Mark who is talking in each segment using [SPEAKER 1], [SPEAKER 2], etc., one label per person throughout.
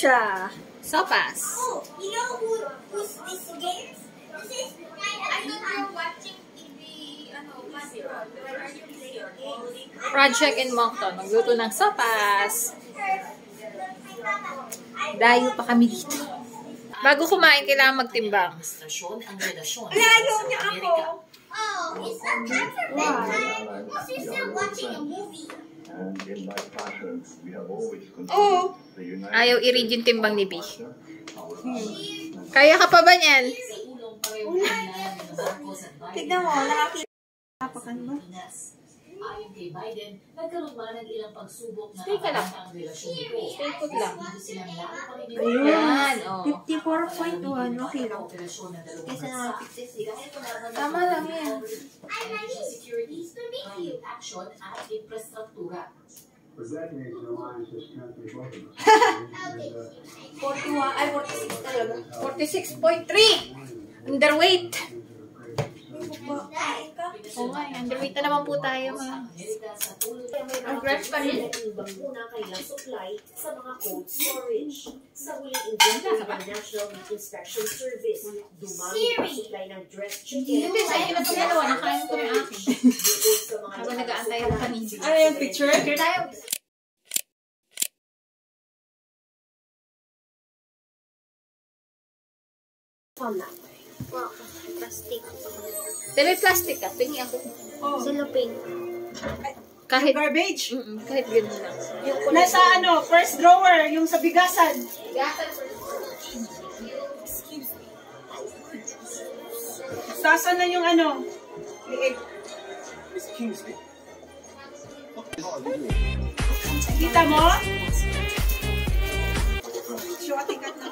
[SPEAKER 1] siya. Sopas.
[SPEAKER 2] Oh, you know who's this against? This is I thought you're watching TV,
[SPEAKER 1] Project in Moncton. Magluto ng sopas. Dayo pa kami dito. Bago kumain, kailangan magtimbang.
[SPEAKER 2] Layo niya ako. Oh, it's not time for bedtime. Because you're still watching a movie.
[SPEAKER 1] Oh. Ayaw i-read yung timbang ni B. Kaya ka pa ba niyan?
[SPEAKER 2] Tignan mo, nakakita. Napakan mo?
[SPEAKER 3] Ayon kay Biden, nagkaroon man ng ilang pagsubok na
[SPEAKER 1] ang
[SPEAKER 3] relasyon nito.
[SPEAKER 1] Stay put lang.
[SPEAKER 2] Ayun.
[SPEAKER 1] Oh.
[SPEAKER 2] 54.1, okay lang. Kesa na 56.
[SPEAKER 1] Tama lang yan.
[SPEAKER 3] Security, action at infrastruktura.
[SPEAKER 2] 41, ay 46 talaga.
[SPEAKER 1] 46.3! Underweight! Oo nga, underweight na naman po tayo. Ang grabs pa rin.
[SPEAKER 3] Bakuna kailang supply sa mga cold storage. Sa huling invento ng National Meat Inspection Service, dumami ang supply ng dressed chicken.
[SPEAKER 1] Hindi, sa akin na ito dalawa. Nakain ko yung akin. Habang nag-aantay ako kanina.
[SPEAKER 2] Ano yung picture?
[SPEAKER 1] Picture tayo.
[SPEAKER 2] Plastic.
[SPEAKER 1] Dahil may plastic ka, pingi ako.
[SPEAKER 2] Silupin.
[SPEAKER 1] Kahit
[SPEAKER 4] Garbage.
[SPEAKER 1] kahit gano'n lang.
[SPEAKER 4] Nasa ano, first drawer, yung sa bigasan. Saan na yung ano? Liig. Kita mo? Shortcut na.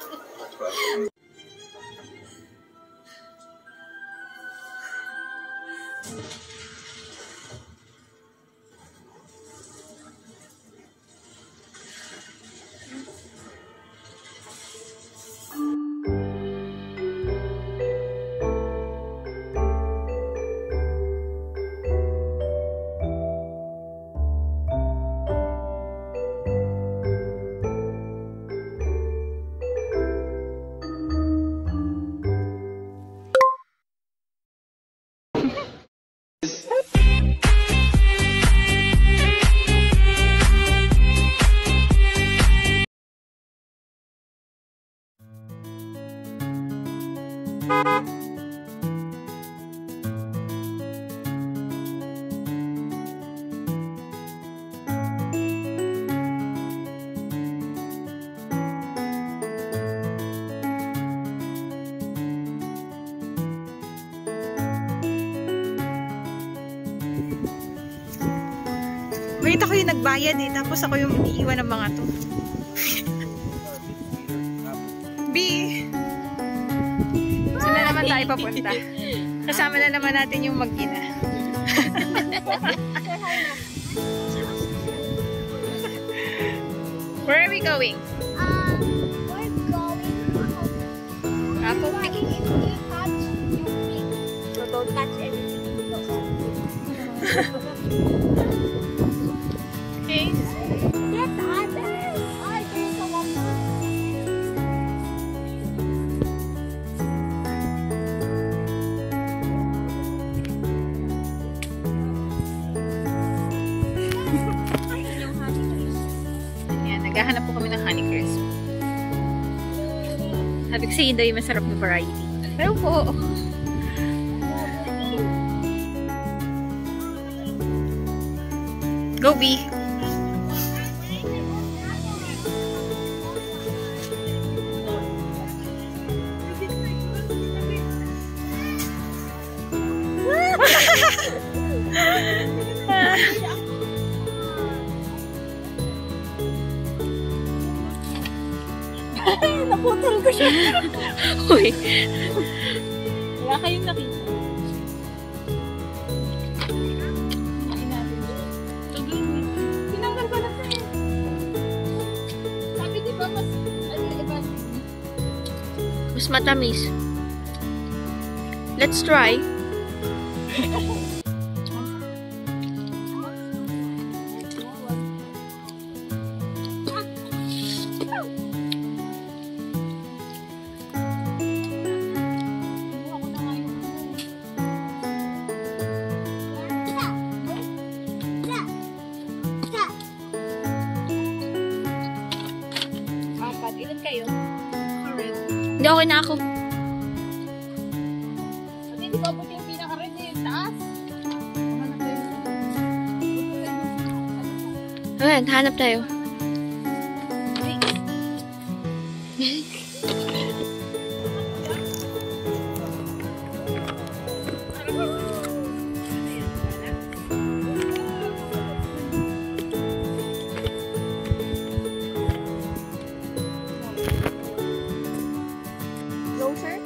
[SPEAKER 4] Wait, ako yung nagbayad eh. Tapos ako yung iniiwan ng mga to. B! Saan na naman tayo papunta? Kasama na naman natin yung mag-ina. Where are we going?
[SPEAKER 2] We're going
[SPEAKER 4] Apple picking.
[SPEAKER 2] if you touch, you pick. So don't touch anything.
[SPEAKER 4] Okay.
[SPEAKER 2] Yes, others. I do some of
[SPEAKER 4] Ayan, naghahanap po kami ng honey crisp. Sabi ko sa'yo daw yung masarap na variety. Pero po. Go, B.
[SPEAKER 2] naputol ko siya.
[SPEAKER 4] Uy. Wala kayong nakita.
[SPEAKER 2] Tinanggal ko na siya. Sabi di ba mas, iba?
[SPEAKER 4] Mas matamis. Let's try.
[SPEAKER 1] Hindi, okay na ako.
[SPEAKER 4] Hindi ba buti yung pinaka-red na yung taas?
[SPEAKER 1] Ayan, hanap tayo.
[SPEAKER 4] Closer?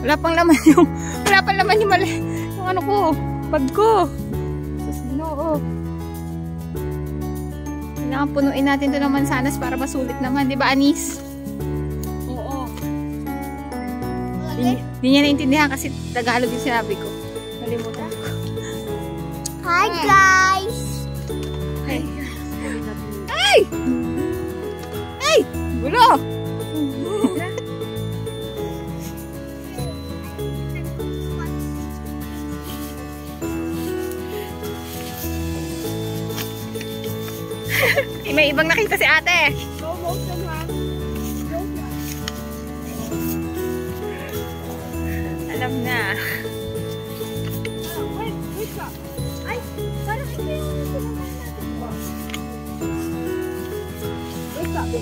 [SPEAKER 4] Wala pang laman yung yung ano ko, bag ko. Sus, Ginoo. Kailangan punuin natin ito ng mansanas para masulit naman, di ba, Anis? Oo. Hindi niya naintindihan kasi Tagalog yung sinabi ko. Nalimutan ko.
[SPEAKER 2] Hi guys!
[SPEAKER 4] Ay! Ay! Ay! Gulo! May ibang nakita si ate. Alam na.
[SPEAKER 2] Ay, parang ito yung pinuntahan natin po.
[SPEAKER 4] Wait, sabi.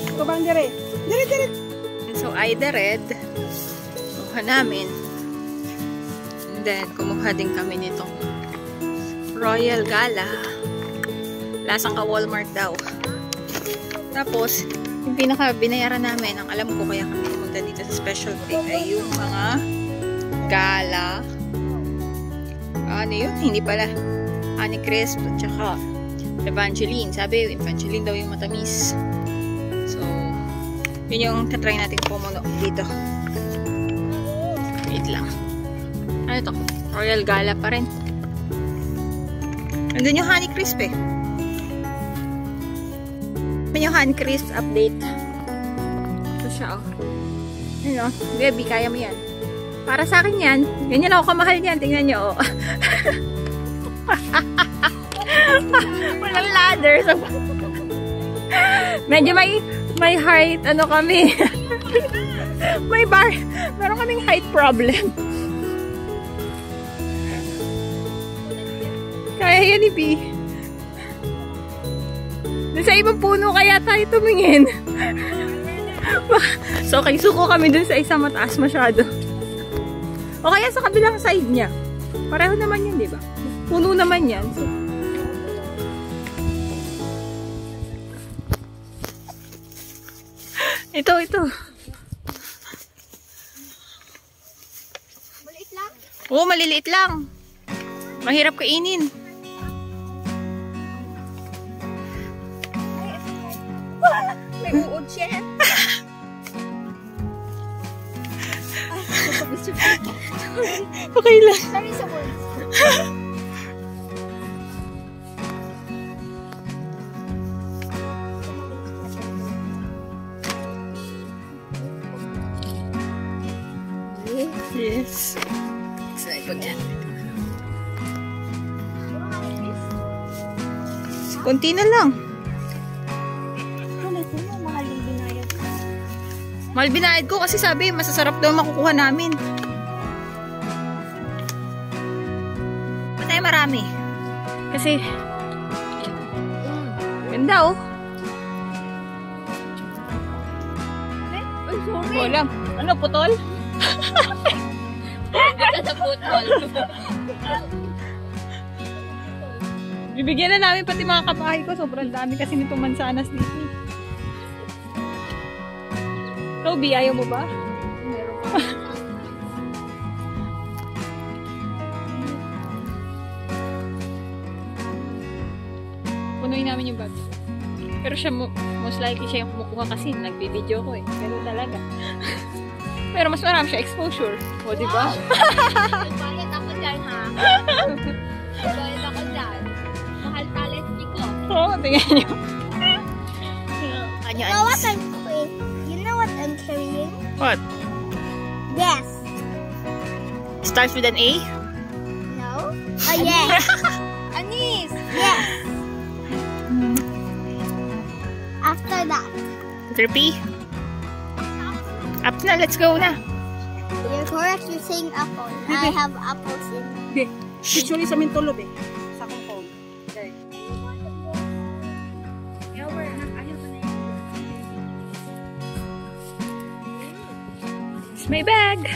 [SPEAKER 4] Ito bang dire? Dire! So, either red. Kumuha namin. And then, kumuha din kami nitong Royal Gala. Lasang ka Walmart daw. Tapos, yung pinaka binayaran namin, ang alam ko kaya kami pumunta dito sa special break ay yung mga gala. Ano yun? Hindi pala. Honey Crisp at saka Evangeline. Sabi yung Evangeline daw yung matamis. So, yun yung tatry natin pumuno dito. Wait lang. Ano to? Royal Gala pa rin. Nandun yung Honey Crisp eh. Yung Honey Crisp update. Ito siya, oh. Ano, baby, kaya mo yan. Para sa akin yan. Ganyan ako kamahal yan. Tingnan nyo, oh. Walang ladder. So, medyo may height, ano kami. May bar. Meron kaming height problem. Kaya yan, Ibi. Sa ibang puno kaya tayo tumingin. So, okay, suko kami dun sa isang mataas masyado. O kaya sa kabilang side niya. Pareho naman yan, di ba? Puno naman yan. So, ito.
[SPEAKER 2] Maliit lang?
[SPEAKER 4] Oo, maliliit lang. Mahirap kainin.
[SPEAKER 2] May uod siya.
[SPEAKER 4] Okay lang.
[SPEAKER 2] Sorry sa words.
[SPEAKER 4] Yes. Excited yan. Kunti na lang. Mahal binayad ko kasi sabi, masasarap daw makukuha namin. Patay marami. Kasi, ganda oh.
[SPEAKER 2] Ay, sorry.
[SPEAKER 4] Walang. Ano, putol?
[SPEAKER 1] Sa putol.
[SPEAKER 4] Bibigyan na namin pati mga kabahay ko. Sobrang dami kasi nitong mansanas dito. Toby, ayaw mo ba? Meron pa. Punuin namin yung bag. Pero siya, most likely siya yung kumukuha kasi nagbibideo ko eh. Pero talaga. Pero mas marami siya exposure. O, diba?
[SPEAKER 1] Nagbayad ako dyan, ha? Nagbayad ako dyan. Mahal talent ko.
[SPEAKER 4] Oo, tingnan nyo.
[SPEAKER 2] You know what I'm carrying? You know what I'm carrying?
[SPEAKER 4] What?
[SPEAKER 2] Yes.
[SPEAKER 4] Starts with an A?
[SPEAKER 2] No. Oh, yes.
[SPEAKER 1] Anis!
[SPEAKER 2] Yes. After that.
[SPEAKER 4] Letter P? Up na, let's go na.
[SPEAKER 2] You're correct. You're saying apple. I have apples in.
[SPEAKER 5] Usually sa Mintulob eh. Sa Hong Kong. Okay.
[SPEAKER 4] It's my bag.